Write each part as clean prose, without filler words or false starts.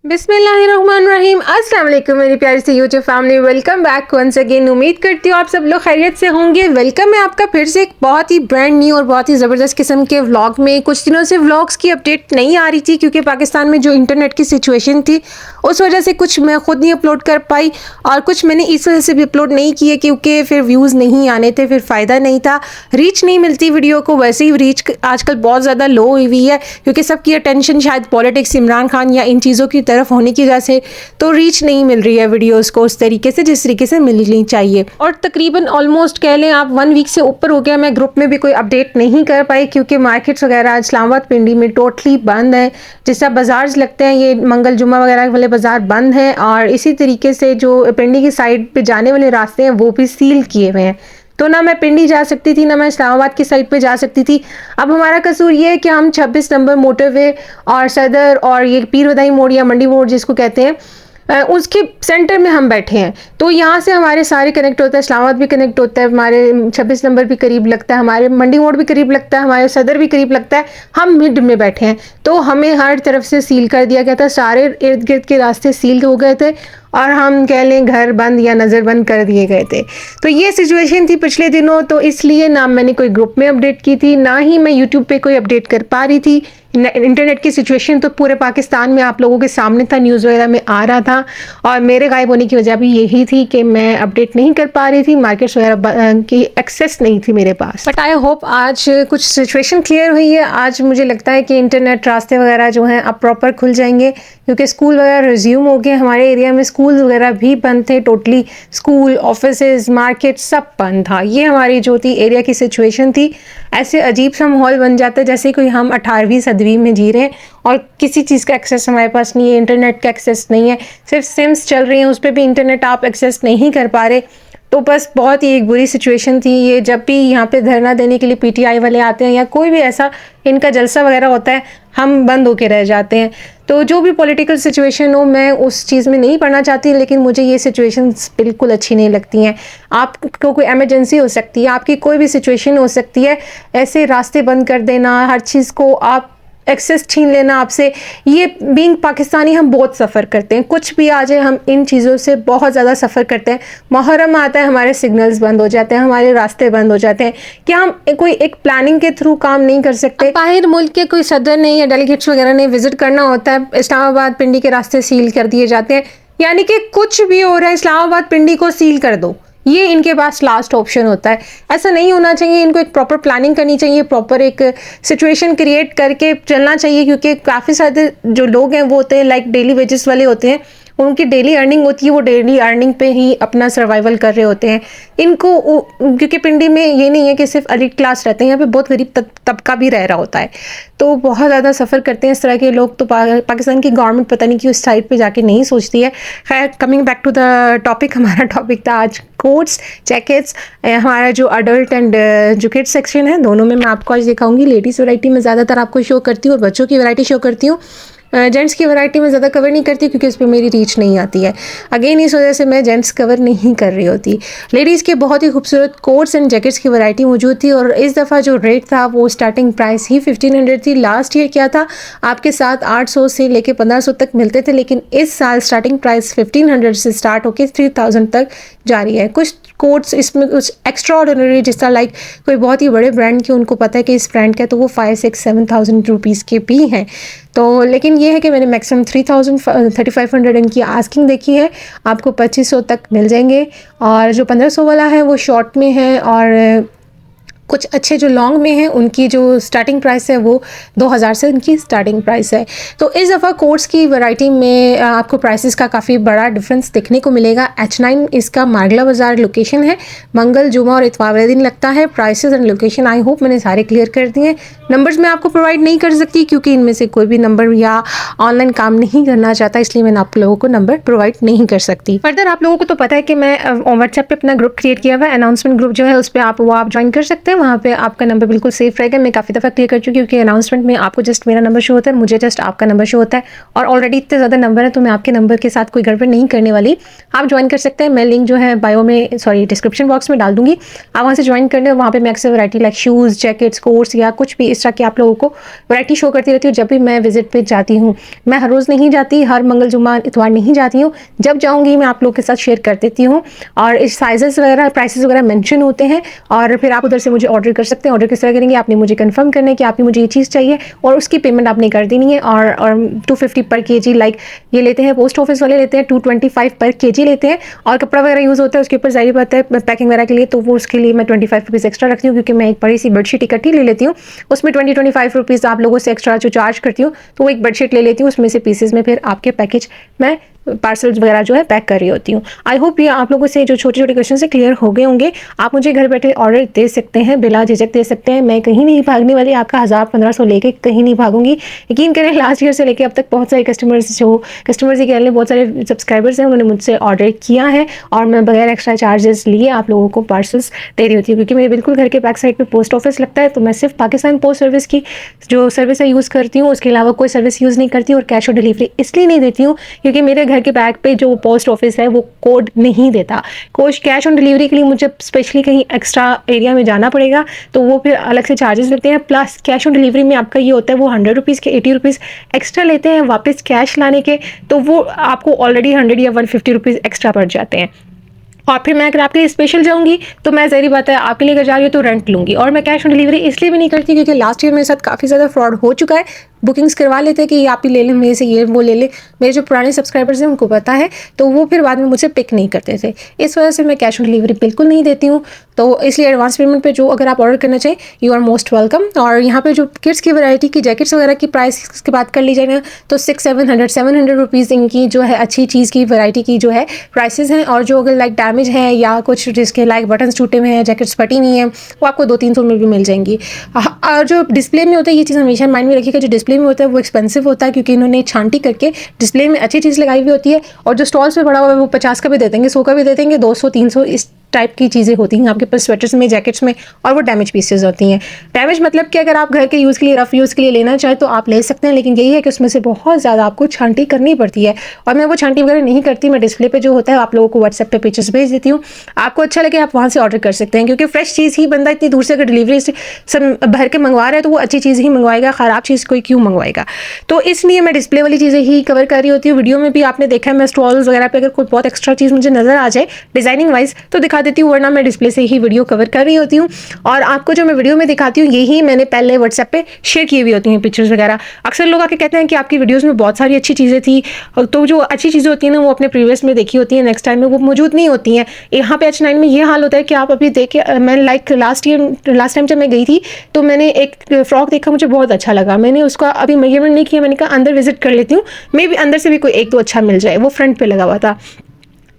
बिस्मिल्लाहिर्रहमानिर्रहीम। अस्सलाम वालेकुम मेरी प्यारी सी YouTube family, welcome back once again. उम्मीद करती हूँ आप सब लोग खैरियत से होंगे। वेलकम है आपका फिर से एक बहुत ही ब्रांड न्यू और बहुत ही ज़बरदस्त किस्म के व्लॉग में। कुछ दिनों से व्लॉग्स की अपडेट नहीं आ रही थी क्योंकि पाकिस्तान में जो इंटरनेट की सिचुएशन थी उस वजह से कुछ मैं खुद नहीं अपलोड कर पाई और कुछ मैंने इस वजह से भी अपलोड नहीं किए क्योंकि फिर व्यूज़ नहीं आने थे, फिर फ़ायदा नहीं था, रीच नहीं मिलती वीडियो को। वैसे ही रीच आजकल बहुत ज़्यादा लो हुई है क्योंकि सबकी अटेंशन शायद पॉलिटिक्स, इमरान खान या इन चीज़ों की तरफ होने की वजह से तो रीच नहीं मिल रही है वीडियोस को उस तरीके से जिस तरीके से मिलनी चाहिए। और तकरीबन ऑलमोस्ट कह लें आप 1 वीक से ऊपर हो गया मैं ग्रुप में भी कोई अपडेट नहीं कर पाई क्योंकि मार्केट्स वगैरह इस्लामाबाद पिंडी में टोटली बंद है। जिस तरह बाजार लगते हैं ये मंगल जुम्मा वगैरह वाले बाजार बंद हैं और इसी तरीके से जो पिंडी की साइड पे जाने वाले रास्ते हैं वो भी सील किए हुए हैं। तो ना मैं पिंडी जा सकती थी ना मैं इस्लामाबाद की साइड पे जा सकती थी। अब हमारा कसूर ये है कि हम 26 नंबर मोटरवे और सदर और ये पीर वदाई मोड़ या मंडी मोड़ जिसको कहते हैं उसके सेंटर में हम बैठे हैं। तो यहाँ से हमारे सारे कनेक्ट होता है, इस्लामाबाद भी कनेक्ट होता है, हमारे 26 नंबर भी करीब लगता है, हमारे मंडी मोड़ भी करीब लगता है, हमारे सदर भी करीब लगता है। हम मिड में बैठे हैं तो हमें हर तरफ से सील कर दिया गया था, सारे इर्द गिर्द के रास्ते सील हो गए थे और हम कह लें घर बंद या नज़र बंद कर दिए गए थे। तो ये सिचुएशन थी पिछले दिनों, तो इसलिए ना मैंने कोई ग्रुप में अपडेट की थी ना ही मैं यूट्यूब पे कोई अपडेट कर पा रही थी। इंटरनेट की सिचुएशन तो पूरे पाकिस्तान में आप लोगों के सामने था, न्यूज़ वगैरह में आ रहा था और मेरे गायब होने की वजह भी यही थी कि मैं अपडेट नहीं कर पा रही थी, मार्केट्स वगैरह की एक्सेस नहीं थी मेरे पास। बट आई होप आज कुछ सिचुएशन क्लियर हुई है। आज मुझे लगता है कि इंटरनेट रास्ते वगैरह जो हैं अब प्रॉपर खुल जाएंगे क्योंकि स्कूल वगैरह रिज्यूम हो गए। हमारे एरिया में स्कूल वगैरह भी बंद थे टोटली, स्कूल, ऑफिसेज, मार्केट सब बंद था। ये हमारी जो थी एरिया की सिचुएशन थी। ऐसे अजीब सा माहौल बन जाता है जैसे कोई हम 18वीं सदवी में जी रहे हैं और किसी चीज़ का एक्सेस हमारे पास नहीं है, इंटरनेट का एक्सेस नहीं है, सिर्फ सिम्स चल रही हैं उस पर भी इंटरनेट आप एक्सेस नहीं कर पा रहे। तो बस बहुत ही एक बुरी सिचुएशन थी ये। जब भी यहाँ पे धरना देने के लिए पीटीआई वाले आते हैं या कोई भी ऐसा इनका जलसा वगैरह होता है हम बंद होके रह जाते हैं। तो जो भी पॉलिटिकल सिचुएशन हो मैं उस चीज़ में नहीं पढ़ना चाहती, लेकिन मुझे ये सिचुएशंस बिल्कुल अच्छी नहीं लगती हैं। आपको कोई इमरजेंसी हो सकती है, आपकी कोई भी सिचुएशन हो सकती है, ऐसे रास्ते बंद कर देना, हर चीज़ को आप एक्सेस छीन लेना आपसे, ये बीइंग पाकिस्तानी हम बहुत सफ़र करते हैं। कुछ भी आ जाए हम इन चीज़ों से बहुत ज़्यादा सफ़र करते हैं। मुहर्रम आता है हमारे सिग्नल्स बंद हो जाते हैं, हमारे रास्ते बंद हो जाते हैं। क्या हम कोई एक प्लानिंग के थ्रू काम नहीं कर सकते? बाहर मुल्क के कोई सदर ने या डेलीगेट्स वगैरह ने विजिट करना होता है, इस्लामाबाद पिंडी के रास्ते सील कर दिए जाते हैं। यानी कि कुछ भी हो रहा है इस्लामाबाद पिंडी को सील कर दो, ये इनके पास लास्ट ऑप्शन होता है। ऐसा नहीं होना चाहिए, इनको एक प्रॉपर प्लानिंग करनी चाहिए, प्रॉपर एक सिचुएशन क्रिएट करके चलना चाहिए क्योंकि काफ़ी सारे जो लोग हैं वो होते हैं लाइक डेली वेजेस वाले होते हैं, उनकी डेली अर्निंग होती है, वो डेली अर्निंग पे ही अपना सर्वाइवल कर रहे होते हैं। इनको क्योंकि पिंडी में ये नहीं है कि सिर्फ एलिट क्लास रहते हैं, यहाँ पे बहुत गरीब तबका भी रह रहा होता है, तो बहुत ज़्यादा सफ़र करते हैं इस तरह के लोग। तो पाकिस्तान की गवर्नमेंट पता नहीं कि उस साइड पे जाके नहीं सोचती है। खैर, coming back to the topic, हमारा टॉपिक था आज कोट्स, जैकेट्स। हमारा जो अडल्ट एंड जो किड्स सेक्शन है दोनों में मैं आपको आज दिखाऊंगी। लेडीज़ वैरायटी में ज़्यादातर आपको शो करती हूँ और बच्चों की वैरायटी शो करती हूँ। जेंट्स की वैरायटी में ज़्यादा कवर नहीं करती क्योंकि उस पर मेरी रीच नहीं आती है। अगेन इस वजह से मैं जेंट्स कवर नहीं कर रही होती। लेडीज़ के बहुत ही खूबसूरत कोट्स एंड जैकेट्स की वैरायटी मौजूद थी और इस दफ़ा जो रेट था वो स्टार्टिंग प्राइस ही 1500 थी। लास्ट ईयर क्या था आपके साथ 800 से लेके 1500 तक मिलते थे, लेकिन इस साल स्टार्टिंग प्राइस 1500 से स्टार्ट होकर 3000 तक जारी है। कुछ कोट्स इसमें कुछ एक्स्ट्रा ऑर्डिनरी जिस तरह लाइक कोई बहुत ही बड़े ब्रांड के उनको पता है कि इस ब्रांड का तो वो 5-6-7,000 रुपीज़ के भी हैं। तो लेकिन ये है कि मैंने मैक्सिमम 3500 इनकी आस्किंग देखी है, आपको 2500 तक मिल जाएंगे। और जो 1500 वाला है वो शॉर्ट में है और कुछ अच्छे जो लॉन्ग में हैं उनकी जो स्टार्टिंग प्राइस है वो 2000 से उनकी स्टार्टिंग प्राइस है। तो इस दफ़ा कोट्स की वैरायटी में आपको प्राइसेस का काफ़ी बड़ा डिफरेंस देखने को मिलेगा। H9 इसका मारगला बाज़ार लोकेशन है, मंगल, जुमा और इतवार वाले दिन लगता है। Prices and location I hope मैंने सारे क्लियर कर दिए। नंबर्स मैं आपको प्रोवाइड नहीं कर सकती क्योंकि इनमें से कोई भी नंबर या ऑनलाइन काम नहीं करना चाहता, इसलिए मैंने आप लोगों को नंबर प्रोवाइड नहीं कर सकती। फर्दर आप लोगों को तो पता है कि मैं व्हाट्सएप पे अपना ग्रुप क्रिएट किया हुआ है, अनाउंसमेंट ग्रुप जो है उस पर आप ज्वाइन कर सकते हैं। वहाँ पे आपका नंबर बिल्कुल सेफ रहेगा। मैं काफ़ी दफ़ा क्लियर कर चुकी हूँ, क्योंकि अनाउंसमेंट में आपको जस्ट मेरा नंबर शो होता है, मुझे जस्ट आपका नंबर शो होता है, और ऑलरेडी इतने ज़्यादा नंबर है तो मैं आपके नंबर के साथ कोई गड़बड़ नहीं करने वाली। आप ज्वाइन कर सकते हैं, मैं लिंक जो है बायो में डिस्क्रिप्शन बॉक्स में डाल दूँगी, आप वहाँ से ज्वाइन कर लें। वहाँ पर मैं अक्सर variety like shoes, jackets, quotes या कुछ भी इस तरह की आप लोगों को वैरायटी शो करती रहती हूँ जब भी मैं विजिट पे जाती हूँ। मैं हर रोज़ नहीं जाती, हर मंगल, जुम्मा, इतवार नहीं जाती हूँ, जब जाऊँगी मैं आप लोगों के साथ शेयर कर देती हूँ, और इस साइजेस वगैरह, प्राइसेस वगैरह मेंशन होते हैं, और फिर आप उधर से मुझे ऑर्डर कर सकते हैं। ऑर्डर किस तरह करेंगे, आपने मुझे कंफर्म करना है कि आपकी मुझे ये चीज़ चाहिए, और उसकी पेमेंट आपने कर देनी है। और 250 पर केजी लाइक ये लेते हैं, पोस्ट ऑफिस वाले लेते हैं 225 पर केजी लेते हैं, और कपड़ा वगैरह यूज़ होता है उसके ऊपर, जाहिर बात है पैकिंग वगैरह के लिए, तो वो उसके लिए मैं 25 रुपीज़ एक्स्ट्रा रखती हूँ, क्योंकि मैं एक बड़ी सी बेडशीट इकट्ठी ले लेती हूँ, उसमें 25 रुपीज़ आप लोगों से एक्स्ट्रा जो चार्ज करती हूँ, तो वो एक बेडशीट ले लेती हूँ, उसमें से पीसेज में फिर आपके पैकेज मैं पार्सल्स वगैरह जो है पैक कर रही होती हूँ। आई होप ये आप लोगों से जो छोटे छोटे क्वेश्चन से क्लियर हो गए होंगे। आप मुझे घर बैठे ऑर्डर दे सकते हैं, बिला झिझक दे सकते हैं, मैं कहीं नहीं भागने वाली, आपका 1000-1500 लेके कहीं नहीं भागूंगी। यकीन करें, लास्ट ईयर से लेके अब तक बहुत सारे कस्टमर्स ही कह लें, बहुत सारे सब्सक्राइबर्स हैं, उन्होंने मुझसे ऑर्डर किया है, और मैं बगैर एक्स्ट्रा चार्जेस लिए आप लोगों को पार्सल्स दे रही होती हूँ, क्योंकि मेरे बिल्कुल घर के बैक साइड पर पोस्ट ऑफिस लगता है, तो मैं सिर्फ पाकिस्तान पोस्ट सर्विस की जो सर्विस है यूज़ करती हूँ, उसके अलावा कोई सर्विस यूज़ नहीं करती हूँ। और कैश ऑन डिलीवरी इसलिए नहीं देती हूँ क्योंकि मेरे घर के बैक पे जो पोस्ट ऑफिस है वो कोड नहीं देता। कैश ऑन डिलीवरी के लिए मुझे स्पेशली कहीं एक्स्ट्रा एरिया में जाना पड़ेगा, तो वो फिर अलग से चार्जेस लेते हैं। प्लस कैश ऑन डिलीवरी में आपका ये होता है, वो 100 रुपीज़ के 80 रुपीज़ एक्स्ट्रा लेते हैं वापस कैश लाने के, तो वो आपको ऑलरेडी 100 या 150 रुपीज़ एक्स्ट्रा पड़ जाते हैं। और फिर मैं अगर आपके लिए स्पेशल जाऊंगी तो मैं ज़ाहिर बात है आपके लिए अगर जा रही हूँ तो रेंट लूँगी। और मैं कैश ऑन डिलीवरी इसलिए भी नहीं करती क्योंकि लास्ट ईयर मेरे साथ काफ़ी ज़्यादा फ्रॉड हो चुका है। बुकिंग्स करवा लेते हैं कि आप ही ले लें मेरे से, ये वो ले लें। मेरे जो पुराने सब्सक्राइबर्स हैं उनको पता है, तो वो फिर बाद में मुझसे पिक नहीं करते थे। इस वजह से मैं कैश ऑन डिलीवरी बिल्कुल नहीं देती हूँ। तो इसलिए एडवांस पेमेंट पे जो अगर आप ऑर्डर करना चाहें, यू आर मोस्ट वेलकम। और यहाँ पे जो किड्स की वैरायटी की जैकेट्स वगैरह की प्राइस की बात कर ली जाए ना, तो 600-700 रुपीज़ इनकी जो है अच्छी चीज़ की वैरायटी की जो है प्राइसेस हैं। और जो अगर लाइक डैमेज है या कुछ जिसके लाइक बटन टूटे हुए हैं, जैकेट्स फटी हुई हैं, वो आपको 200-300 में भी मिल जाएंगी। और जो डिस्प्ले में होता है, ये चीज़ हमेशा माइंड में रखिएगा, जो डिस्प्ले में होता है वो एक्सपेंसिव होता है, क्योंकि इन्होंने छांटी करके डिस्प्ले में अच्छी चीज़ लगाई हुई होती है। और जो स्टॉल्स पे पड़ा हुआ है वो 50 का भी दे देंगे, 100 का भी दे देंगे, 200-300 इस टाइप की चीज़ें होती हैं आपके पास स्वेटर्स में, जैकेट्स में, और वो डैमेज पीसेस होती हैं। डैमेज मतलब कि अगर आप घर के यूज़ के लिए, रफ यूज़ के लिए लेना चाहें तो आप ले सकते हैं, लेकिन यही है कि उसमें से बहुत ज़्यादा आपको छांटी करनी पड़ती है। और मैं वो छांटी वगैरह नहीं करती, मैं डिस्प्ले पे जो होता है आप लोगों को व्हाट्सएप पे पिक्चर्स भेज देती हूँ। आपको अच्छा लगे आप वहाँ से ऑर्डर कर सकते हैं, क्योंकि फ्रेश चीज़ ही बंदा इतनी दूर से अगर डिलीवरी से सब भर के मंगवा रहा है तो वो अच्छी चीज़ ही मंगवाएगा, ख़राब चीज़ कोई क्यों मंगवाएगा। तो इसलिए मैं डिस्प्ले वाली चीज़ें ही कवर कर रही होती हूँ। वीडियो में भी आपने देखा है, मैं स्टॉल्स वगैरह पे अगर कोई बहुत एक्स्ट्रा चीज़ मुझे नज़र आ जाए डिज़ाइनिंग वाइज तो दिखा देती हूँ, वरना मैं डिस्प्ले से ही वीडियो कवर कर रही होती हूँ। और आपको जो मैं वीडियो में दिखाती हूँ यही मैंने पहले व्हाट्सएप पे शेयर की हुई होती हैं पिक्चर्स वगैरह। अक्सर लोग आके कहते हैं कि आपकी वीडियोस में बहुत सारी अच्छी चीज़ें थी, तो जो अच्छी चीज़ें होती हैं ना वो अपने प्रीवियस में देखी होती हैं, नेक्स्ट टाइम में वो मौजूद नहीं होती हैं। यहाँ पे H9 में ये हाल होता है कि आप अभी देखे, मैं लाइक लास्ट टाइम जब मैं गई थी तो मैंने एक फ्रॉक देखा, मुझे बहुत अच्छा लगा, मैंने उसका अभी मेजरमेंट नहीं किया, मैंने कहा अंदर विजिट कर लेती हूँ, मे भी अंदर से भी कोई एक दो अच्छा मिल जाए। वो फ्रंट पे लगा हुआ था,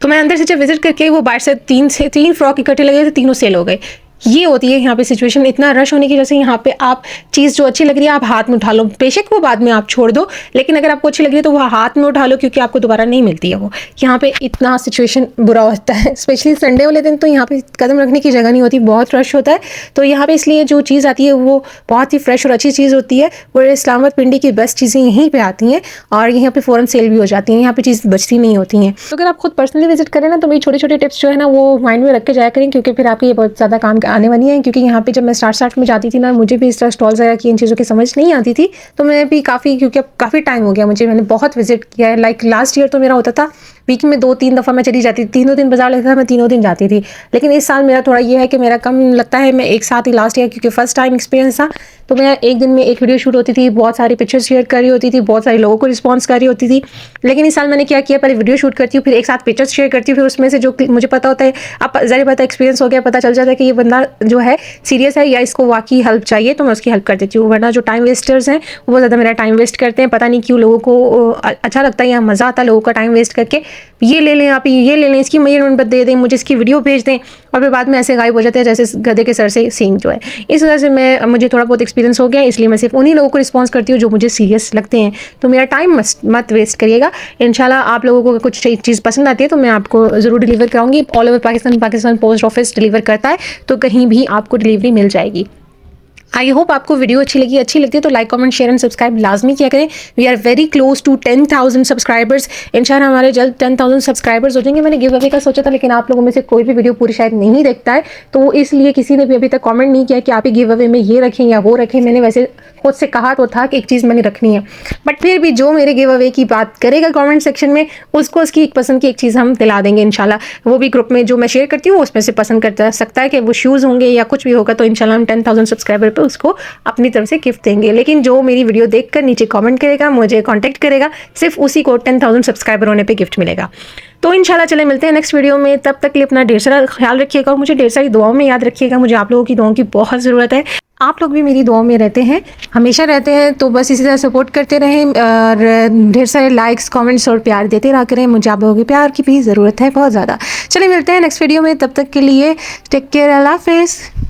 तो मैं अंदर से जब विजिट करके वो बाहर से तीन फ्रॉक इकट्ठे लगे थे, तीनों सेल हो गए। ये होती है यहाँ पे सिचुएशन, इतना रश होने की वजह से यहाँ पे आप चीज़ जो अच्छी लग रही है आप हाथ में उठा लो, बेशक वो बाद में आप छोड़ दो, लेकिन अगर आपको अच्छी लग रही है तो वो हाथ में उठा लो, क्योंकि आपको दोबारा नहीं मिलती है वो। यहाँ पे इतना सिचुएशन बुरा होता है, स्पेशली संडे वाले दिन तो यहाँ पे कदम रखने की जगह नहीं होती, बहुत रश होता है। तो यहाँ पे इसलिए जो चीज़ आती है वो बहुत ही फ्रेश और अच्छी चीज़ होती है। वो इस्लामाबाद पिंडी की बेस्ट चीज़ें यहीं पर आती हैं और यहाँ पर फ़ौरन सेल भी हो जाती हैं, यहाँ पर चीज़ बचती नहीं होती हैं। तो अगर आप खुद पर्सनली विजिट करें ना तो मेरी छोटे छोटे टिप्स जो है ना वो माइंड में रख के जाया करें, क्योंकि फिर आपके ये बहुत ज़्यादा काम आने वाली है। क्योंकि यहाँ पे जब मैं स्टार्ट में जाती थी ना, मुझे भी इस तरह स्टॉल्स वगैरह की इन चीज़ों की समझ नहीं आती थी, तो मैं भी क्योंकि अब काफ़ी टाइम हो गया मैंने बहुत विजिट किया है। लाइक लास्ट ईयर तो मेरा होता था वीक में 2-3 दफ़ा मैं चली जाती थी, तीनों दिन बाजार लगता था, मैं तीनों दिन जाती थी। लेकिन इस साल मेरा थोड़ा ये है कि मेरा कम लगता है, मैं एक साथ ही लास्ट ईयर, क्योंकि फर्स्ट टाइम एक्सपीरियंस था, तो मैं एक दिन में एक वीडियो शूट होती थी, बहुत सारी पिक्चर्स शेयर कर रही होती थी, बहुत सारे लोगों को रिस्पॉन्स कर रही होती थी। लेकिन इस साल मैंने क्या किया, पहले वीडियो शूट करती हूँ, फिर एक साथ पिक्चर्स शेयर करती हूँ, फिर उसमें से जो मुझे पता होता है, अब ज़ाहिर बात है एक्सपीरियंस हो गया, पता चल जाता है कि ये बंदा जो है सीरियस है या इसको वाकई हेल्प चाहिए, तो मैं उसकी हेल्प कर देती हूँ। वरना जो टाइम वेस्टर्स हैं वो ज़्यादा मेरा टाइम वेस्ट करते हैं, पता नहीं क्यों लोगों को अच्छा लगता है या मज़ा आता है लोगों का टाइम वेस्ट करके, ये ले लें आप, ये ले लें, इसकी मेजरमेंट दे दें, मुझे इसकी वीडियो भेज दें, और फिर बाद में ऐसे गायब हो जाते हैं जैसे गधे के सर से सींग जो है। इस वजह से मुझे थोड़ा बहुत एक्सपीरियंस हो गया, इसलिए मैं सिर्फ उन्हीं लोगों को रिस्पॉन्स करती हूँ जो मुझे सीरियस लगते हैं। तो मेरा टाइम मत वेस्ट करिएगा। इंशाल्लाह आप लोगों को कुछ चीज़ पसंद आती है तो मैं आपको ज़रूर डिलीवर कराऊंगी। All over Pakistan post office deliver करता है, तो कहीं भी आपको डिलीवरी मिल जाएगी। आई होप आपको वीडियो अच्छी लगती है तो like comment share and subscribe लाजमी किया करें। We are very close to 10,000 subscribers. इंशाल्लाह हमारे जल्द 10,000 सब्सक्राइबर्स हो जाएंगे। मैंने गिव अवे का सोचा था, लेकिन आप लोगों में से कोई भी वीडियो पूरी शायद नहीं देखता है, तो इसलिए किसी ने भी अभी तक कमेंट नहीं किया कि आप ही गिव अवे में ये रखें या वो रखें। मैंने वैसे खुद से कहा तो था कि एक चीज़ मैंने रखनी है, बट फिर भी जो मेरे गिव अवे की बात करेगा कमेंट सेक्शन में, उसको उसकी एक पसंद की एक चीज़ हम दिला देंगे इंशाल्लाह। वो भी ग्रुप में जो मैं शेयर करती हूँ उसमें से पसंद कर सकता है कि वो शूज़ होंगे या कुछ भी होगा, तो इंशाल्लाह हम 10,000 सब्सक्राइबर पे उसको अपनी तरफ से गिफ्ट देंगे। लेकिन जो मेरी वीडियो देखकर नीचे कमेंट करेगा, मुझे कांटेक्ट करेगा, सिर्फ उसी को 10,000 सब्सक्राइबर होने पे गिफ्ट मिलेगा। तो इंशाल्लाह चले मिलते हैं नेक्स्ट वीडियो में। तब तक के लिए अपना ढेर सारा ख्याल रखिएगा और मुझे ढेर सारी दुआओं में याद रखिएगा। मुझे आप लोगों की दुआओं की बहुत ज़रूरत है। आप लोग भी मेरी दुआओं में रहते हैं, हमेशा रहते हैं, तो बस इसी तरह सपोर्ट करते रहें और ढेर सारे लाइक्स कमेंट्स और प्यार देते रहा करें। मुझे आप लोगों के प्यार की भी ज़रूरत है बहुत ज़्यादा। चलिए मिलते हैं नेक्स्ट वीडियो में, तब तक के लिए टेक केयर, अल्लाह हाफिज़।